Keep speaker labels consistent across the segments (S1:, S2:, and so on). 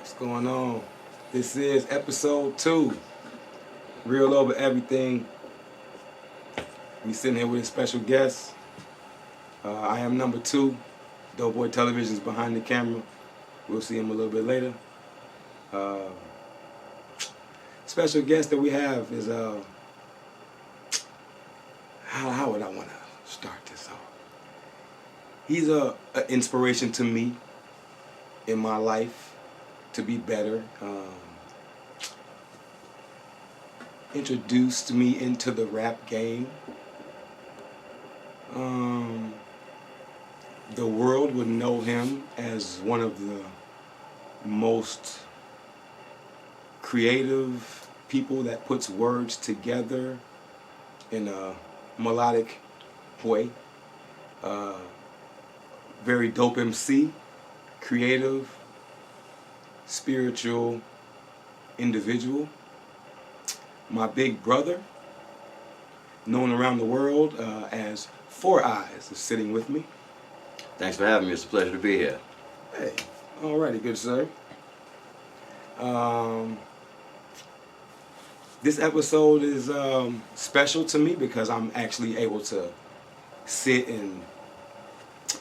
S1: What's going on? This is episode 2. Real over everything. We sitting here with a special guest. I am number 2. Doughboy Television's behind the camera. We'll see him a little bit later. Special guest that we have is how would I want to start this off? He's an inspiration to me in my life to be better. Introduced me into the rap game. The world would know him as one of the most creative people that puts words together in a melodic way. Very dope MC, creative, spiritual individual. My big brother, known around the world as Four Eyes, is sitting with me.
S2: Thanks for having me. It's a pleasure to be here.
S1: Hey, alrighty, good sir. This episode is special to me because I'm actually able to sit and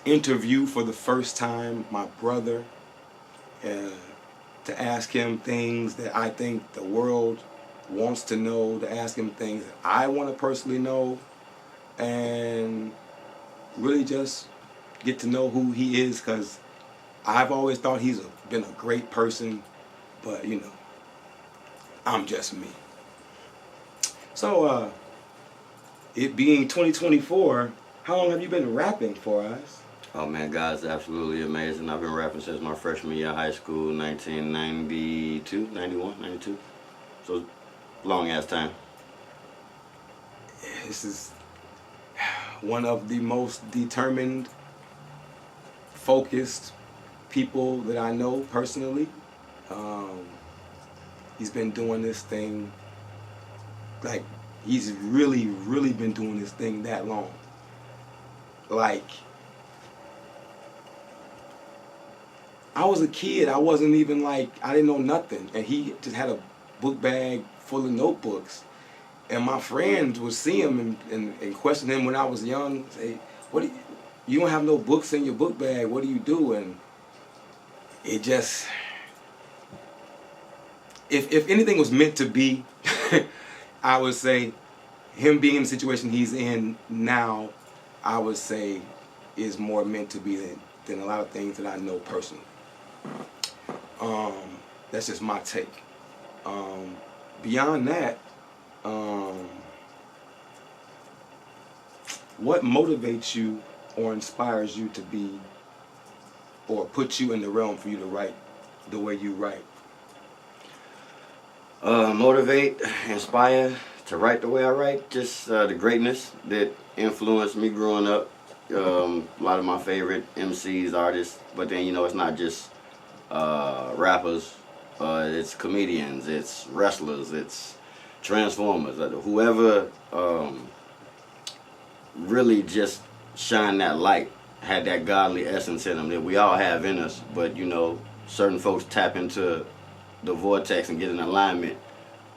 S1: interview for the first time my brother, to ask him things that I think the world wants to know, to ask him things that I want to personally know, and really just get to know who he is, because I've always thought he's been a great person, but you know, I'm just me. So, it being 2024, how long have you been rapping for us?
S2: Oh man, God's absolutely amazing. I've been rapping since my freshman year of high school, 1992, 91, 92. So, long ass time.
S1: This is one of the most determined, focused people that I know personally. He's been doing this thing, like, he's really been doing this thing that long. Like, I was a kid, I wasn't even like, I didn't know nothing, and he just had a book bag full of notebooks. And my friends would see him and question him when I was young, say, "What do you don't have no books in your book bag, what do you do?" And it just, if anything was meant to be, I would say him being in the situation he's in now, I would say is more meant to be than a lot of things that I know personally. That's just my take. Beyond that, what motivates you or inspires you to be, or puts you in the realm for you to write the way you write?
S2: Motivate, inspire to write the way I write. Just the greatness that influenced me growing up. A lot of my favorite MCs, artists, but then you know it's not just rappers. It's comedians, it's wrestlers, it's transformers. Whoever really just shined that light, had that godly essence in them that we all have in us. But you know, certain folks tap into the vortex and get in alignment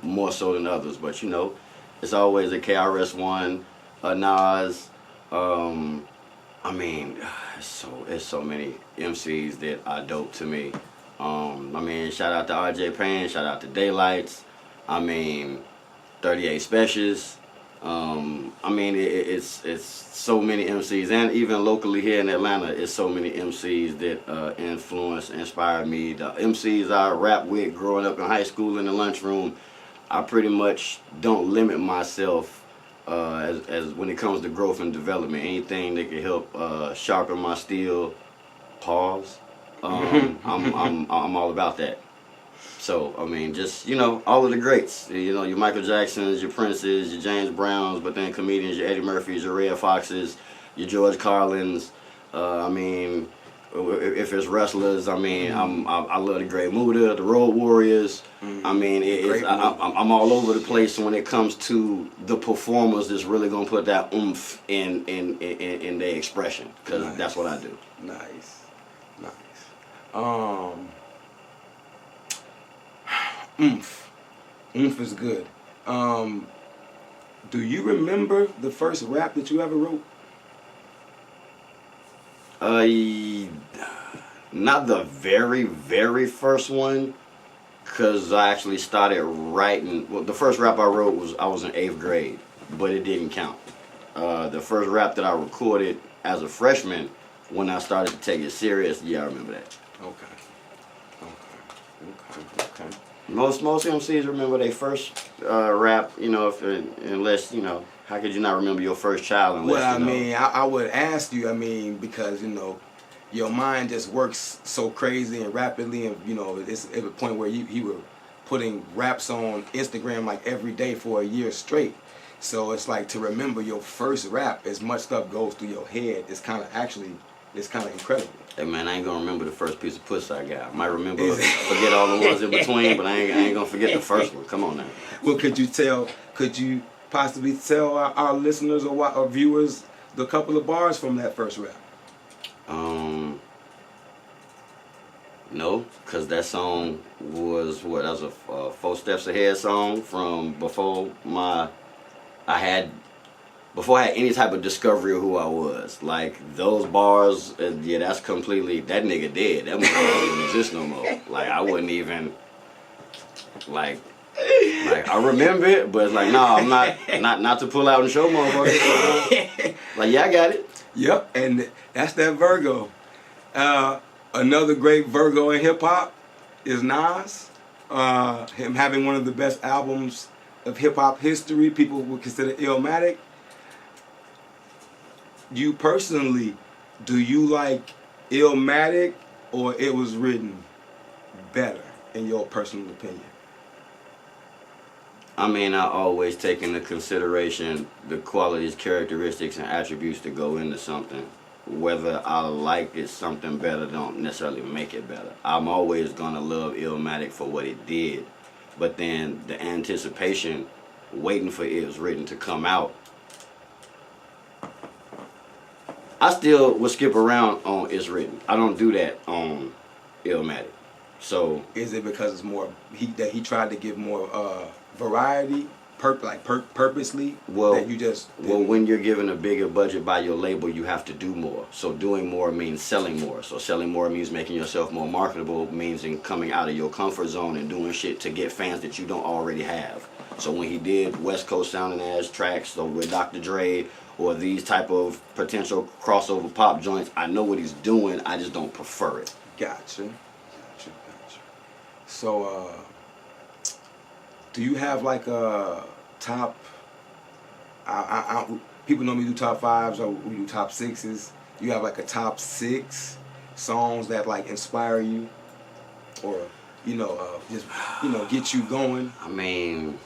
S2: more so than others. But you know, it's always a KRS-One, a Nas. I mean, it's so many MCs that are dope to me. I mean, shout out to RJ Payne, shout out to Daylights. I mean, 38 Specials. I mean, it's so many MCs, and even locally here in Atlanta, it's so many MCs that influence, inspire me. The MCs I rap with growing up in high school in the lunchroom, I pretty much don't limit myself as when it comes to growth and development. Anything that can help sharpen my steel, pause. I'm all about that. So, I mean, just, you know, all of the greats. You know, your Michael Jacksons, your Princes, your James Browns, but then comedians, your Eddie Murphys, your Red Foxes, your George Carlins. I mean, if it's wrestlers, I mean, I love the Great Muda, the Road Warriors. I mean, I'm all over the place when it comes to the performers that's really going to put that oomph in their expression, because that's what I do.
S1: Nice. Oomph. Oomph is good. Do you remember the first rap that you ever wrote?
S2: Not the very, very first one, because I actually started writing. Well, the first rap I wrote I was in 8th grade, but it didn't count. The first rap that I recorded as a freshman, when I started to take it serious, yeah, I remember that.
S1: Okay.
S2: Most MCs remember their first rap, unless, how could you not remember your first child unless,
S1: Well, I mean, I would ask you, because, your mind just works so crazy and rapidly, and, it's at a point where you were putting raps on Instagram like every day for a year straight. So it's like to remember your first rap, as much stuff goes through your head, it's kind of incredible.
S2: Hey man, I ain't gonna remember the first piece of pussy I got. I might forget all the ones in between, but I ain't gonna forget the first one. Come on now.
S1: Well, could you possibly tell our listeners or our viewers the couple of bars from that first rap?
S2: No, because that song was that was a 4 Steps Ahead song from before I had any type of discovery of who I was. Like, those bars, that's completely, that nigga dead. That motherfucker doesn't exist no more. Like, I wouldn't even, like, I remember it, but it's like, no, I'm not to pull out and show motherfuckers. Like, yeah, I got it.
S1: Yep, and that's that Virgo. Another great Virgo in hip-hop is Nas. Him having one of the best albums of hip-hop history. People would consider Illmatic. You personally, do you like Illmatic or It Was Written better, in your personal opinion?
S2: I mean, I always take into consideration the qualities, characteristics, and attributes that go into something. Whether I like it something better don't necessarily make it better. I'm always gonna love Illmatic for what it did, but then the anticipation, waiting for It Was Written to come out, I still would skip around on It's Written. I don't do that on Illmatic. So
S1: is it because it's more that he tried to give more variety, purposely?
S2: Well,
S1: that you just
S2: when you're given a bigger budget by your label, you have to do more. So doing more means selling more. So selling more means making yourself more marketable, means in coming out of your comfort zone and doing shit to get fans that you don't already have. So when he did West Coast sounding ass tracks, so with Dr. Dre or these type of potential crossover pop joints, I know what he's doing, I just don't prefer it.
S1: Gotcha. So, do you have like a top? People know me do top 5s or we do top 6s. You have like a top 6 songs that like inspire you, or just get you going.
S2: I mean,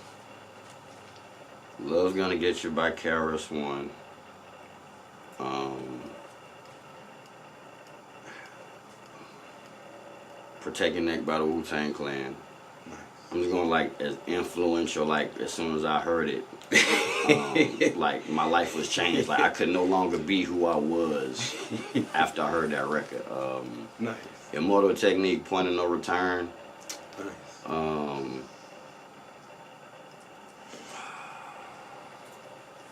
S2: Love's Gonna Get You by KRS One. Protect Your Neck by the Wu-Tang Clan.
S1: Nice.
S2: I'm just going like as influential, like as soon as I heard it, like my life was changed. Like I could no longer be who I was after I heard that record.
S1: Nice.
S2: Immortal Technique, Point of No Return.
S1: Nice.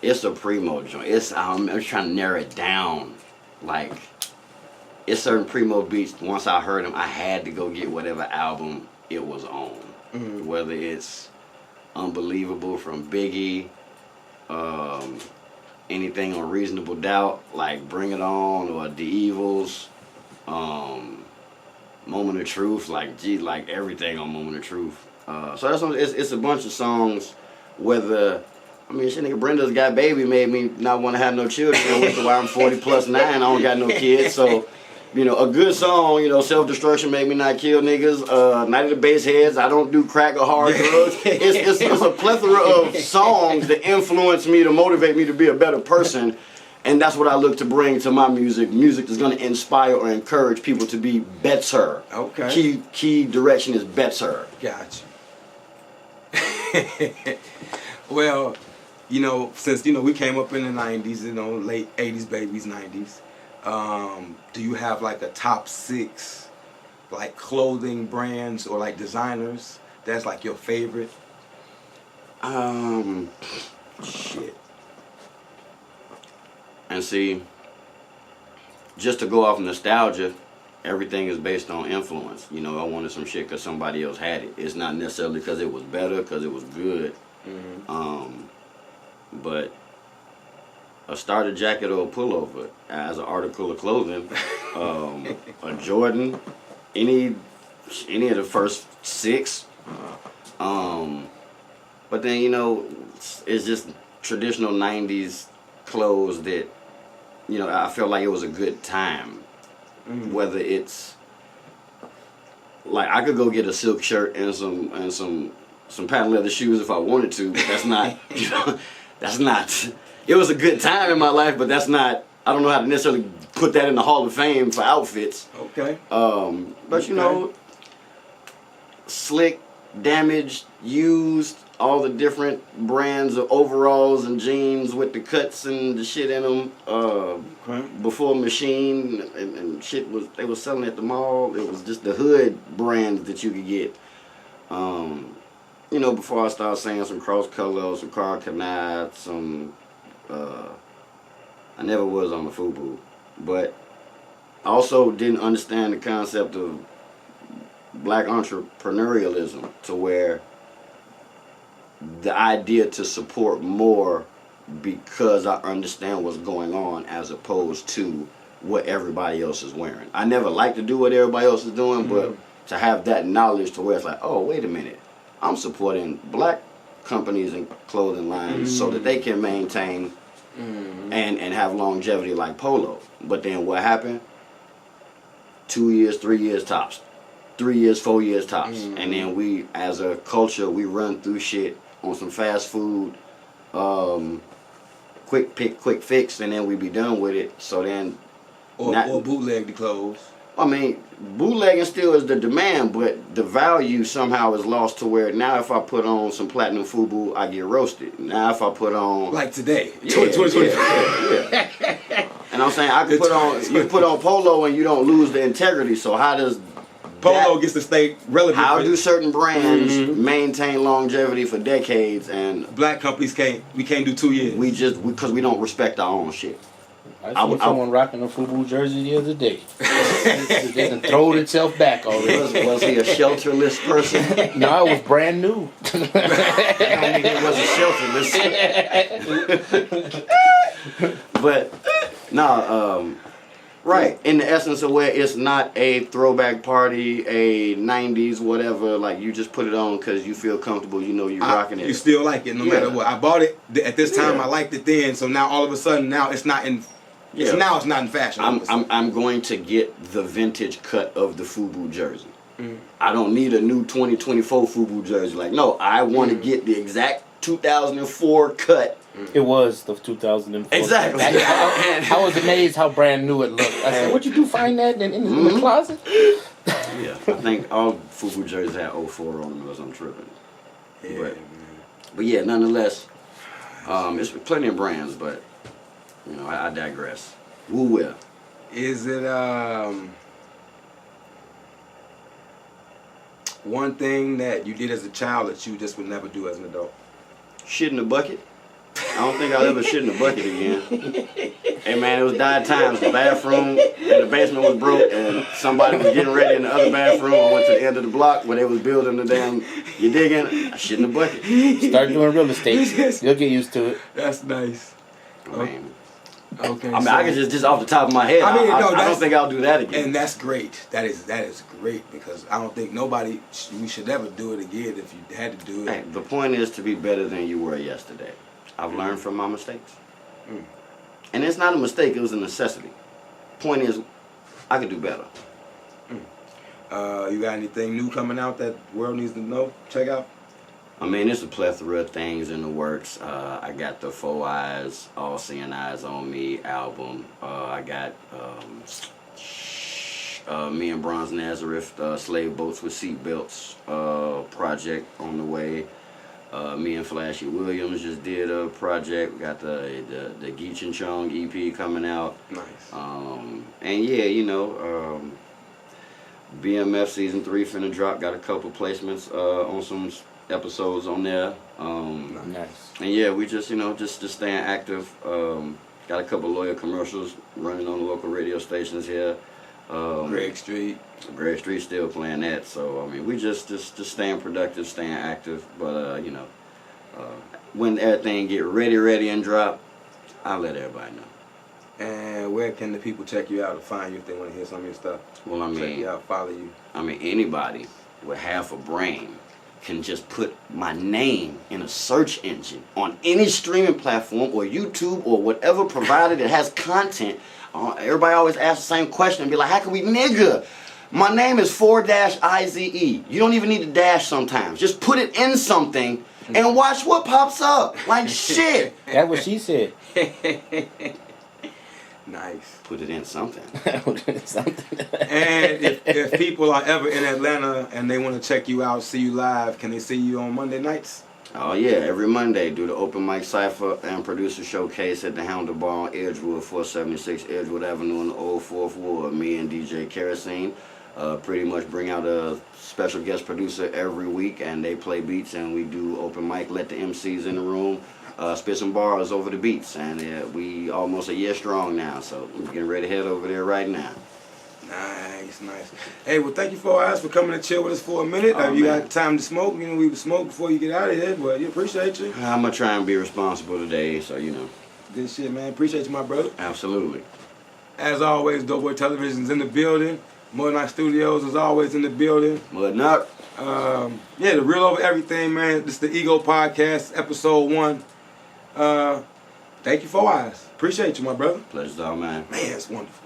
S2: It's a Primo joint. I'm trying to narrow it down. Like, it's certain Primo beats, once I heard them, I had to go get whatever album it was on.
S1: Mm-hmm.
S2: Whether it's Unbelievable from Biggie, anything on Reasonable Doubt, like Bring It On, or The Evils, Moment of Truth, like everything on Moment of Truth. So it's a bunch of songs, whether... I mean, shit, nigga, Brenda's Got Baby made me not want to have no children, which is why I'm 40 plus 9, I don't got no kids. So, a good song, Self-Destruction Make Me Not Kill Niggas, Night of the Bass Heads, I Don't Do Crack or Hard Drugs. It's a plethora of songs that influence me to motivate me to be a better person. And that's what I look to bring to my music. Music that's going to inspire or encourage people to be better.
S1: Okay.
S2: Key direction is better.
S1: Gotcha. Well, since we came up in the 90s, late 80s, babies, 90s, do you have like a top 6 like clothing brands or like designers that's like your favorite?
S2: Shit. And see, just to go off nostalgia, everything is based on influence. You know, I wanted some shit because somebody else had it. It's not necessarily because it was better, because it was good. But a starter jacket or a pullover as an article of clothing, a Jordan, any of the first 6. But then, you know, it's just traditional 90s clothes that, you know, I felt like it was a good time. Whether it's like I could go get a silk shirt and some patent leather shoes if I wanted to, but that's not, you know, that's not. It was a good time in my life, but that's not. I don't know how to necessarily put that in the Hall of Fame for outfits.
S1: Okay.
S2: But you know, slick, damaged, used, all the different brands of overalls and jeans with the cuts and the shit in them. Before Machine and shit they were selling at the mall. It was just the hood brands that you could get. You know, before I started saying some cross color, some Carl Canai, some. I never was on the FUBU, but I also didn't understand the concept of black entrepreneurialism, to where the idea to support more because I understand what's going on as opposed to what everybody else is wearing. I never like to do what everybody else is doing, but to have that knowledge to where it's like, oh, wait a minute, I'm supporting black companies and clothing lines so that they can maintain and have longevity like Polo. But then what happened? 2 years, 3 years tops. 3 years, 4 years tops. And then we, as a culture, we run through shit on some fast food, quick pick, quick fix, and then we be done with it. So then...
S1: Or bootleg the clothes.
S2: I mean, bootlegging still is the demand, but the value somehow is lost to where now if I put on some platinum FUBU, I get roasted. Now if I put on...
S1: Like today.
S2: Yeah. And I'm saying, I can put on... You put on Polo and you don't lose the integrity, so how does...
S1: Polo gets to stay relevant.
S2: How do certain brands maintain longevity for decades and...
S1: Black companies can't do 2 years.
S2: Because we don't respect our own shit.
S3: I seen someone rocking a FUBU jersey the other day. It didn't throw itself back already.
S2: Was he a shelterless person?
S3: No, it was brand new.
S2: I don't think it was a shelterless. But, no, right. In the essence of where it's not a throwback party, a 90s, whatever, like you just put it on because you feel comfortable, you know you're rocking it.
S1: You still like it no matter what. I bought it at this time, I liked it then, so now all of a sudden, now it's not in... Now it's not in fashion.
S2: I'm going to get the vintage cut of the FUBU jersey. I don't need a new 2024 FUBU jersey. Like, no, I want to get the exact 2004 cut.
S3: It was the 2004.
S2: Exactly.
S3: I was amazed how brand new it looked. I said, "What'd you do? Find that in the closet?"
S2: Yeah, I think all FUBU jerseys had 04 on them, unless I'm tripping.
S1: Yeah,
S2: but yeah, nonetheless, it's plenty of brands, but. You know, I digress. Woo will.
S1: Is it one thing that you did as a child that you just would never do as an adult?
S2: Shit in the bucket. I don't think I'll ever shit in the bucket again. Hey man, it was dire times. The bathroom in the basement was broke and somebody was getting ready in the other bathroom. I went to the end of the block where they was building the damn, you digging? I shit in the bucket.
S3: Start doing real estate. You'll get used to it.
S1: That's nice. Okay.
S2: I mean, I can just off the top of my head. I don't think I'll do that again.
S1: And that's great. That is great because I don't think we should ever do it again if you had to do it.
S2: Hey, the point is to be better than you were yesterday. I've learned from my mistakes. And it's not a mistake, it was a necessity. Point is, I could do better.
S1: You got anything new coming out that the world needs to know? Check out?
S2: I mean, there's a plethora of things in the works. I got the 4 Eyes, All Seeing Eyes on Me album. I got me and Bronze Nazareth, Slave Boats with Seatbelts project on the way. Me and Flashy Williams just did a project. We got the Geech and Chong EP coming out.
S1: Nice.
S2: And yeah, you know, BMF season 3 finna drop. Got a couple placements on some episodes on there.
S3: Nice.
S2: And yeah, we just just staying active. Got a couple lawyer commercials running on the local radio stations here.
S1: Greg Street.
S2: Greg Street still playing that. So I mean, we just staying productive, staying active. But when everything get ready and drop, I'll let everybody know.
S1: And where can the people check you out to find you if they want to hear some of your stuff?
S2: Well, I mean,
S1: check you out, follow you.
S2: I mean, anybody with half a brain can just put my name in a search engine on any streaming platform or YouTube or whatever provider that has content. Everybody always asks the same question and be like, how can we, nigga? My name is 4-IZE. You don't even need a dash sometimes. Just put it in something and watch what pops up. Like shit.
S3: That's what she said.
S1: Nice.
S2: Put it in something.
S3: Something.
S1: And if people are ever in Atlanta and they want to check you out, see you live, can they see you on Monday nights?
S2: Oh yeah, every Monday do the open mic cypher and producer showcase at the Hound Bar on Edgewood, 476 Edgewood Avenue in the old 4th Ward. Me and DJ Kerosene pretty much bring out a special guest producer every week, and they play beats, and we do open mic, let the MCs in the room spit some bars over the beats, and we almost a year strong now, so we're getting ready to head over there right now.
S1: Nice. Hey, well, thank you for coming to chill with us for a minute.
S2: Oh,
S1: you
S2: man.
S1: got time to smoke. We would smoke before you get out of here, but we appreciate you.
S2: I'm gonna try and be responsible today, so
S1: Good shit, man. Appreciate you, my brother.
S2: absolutely.
S1: As always, Doughboy Television's in the building. Mud Night Studios is always in the building.
S2: Mud Nut.
S1: The Real Over Everything, man. This is the Ego Podcast, episode 1. Thank you for eyes. Appreciate you, my brother.
S2: Pleasure's all mine.
S1: Man, it's wonderful.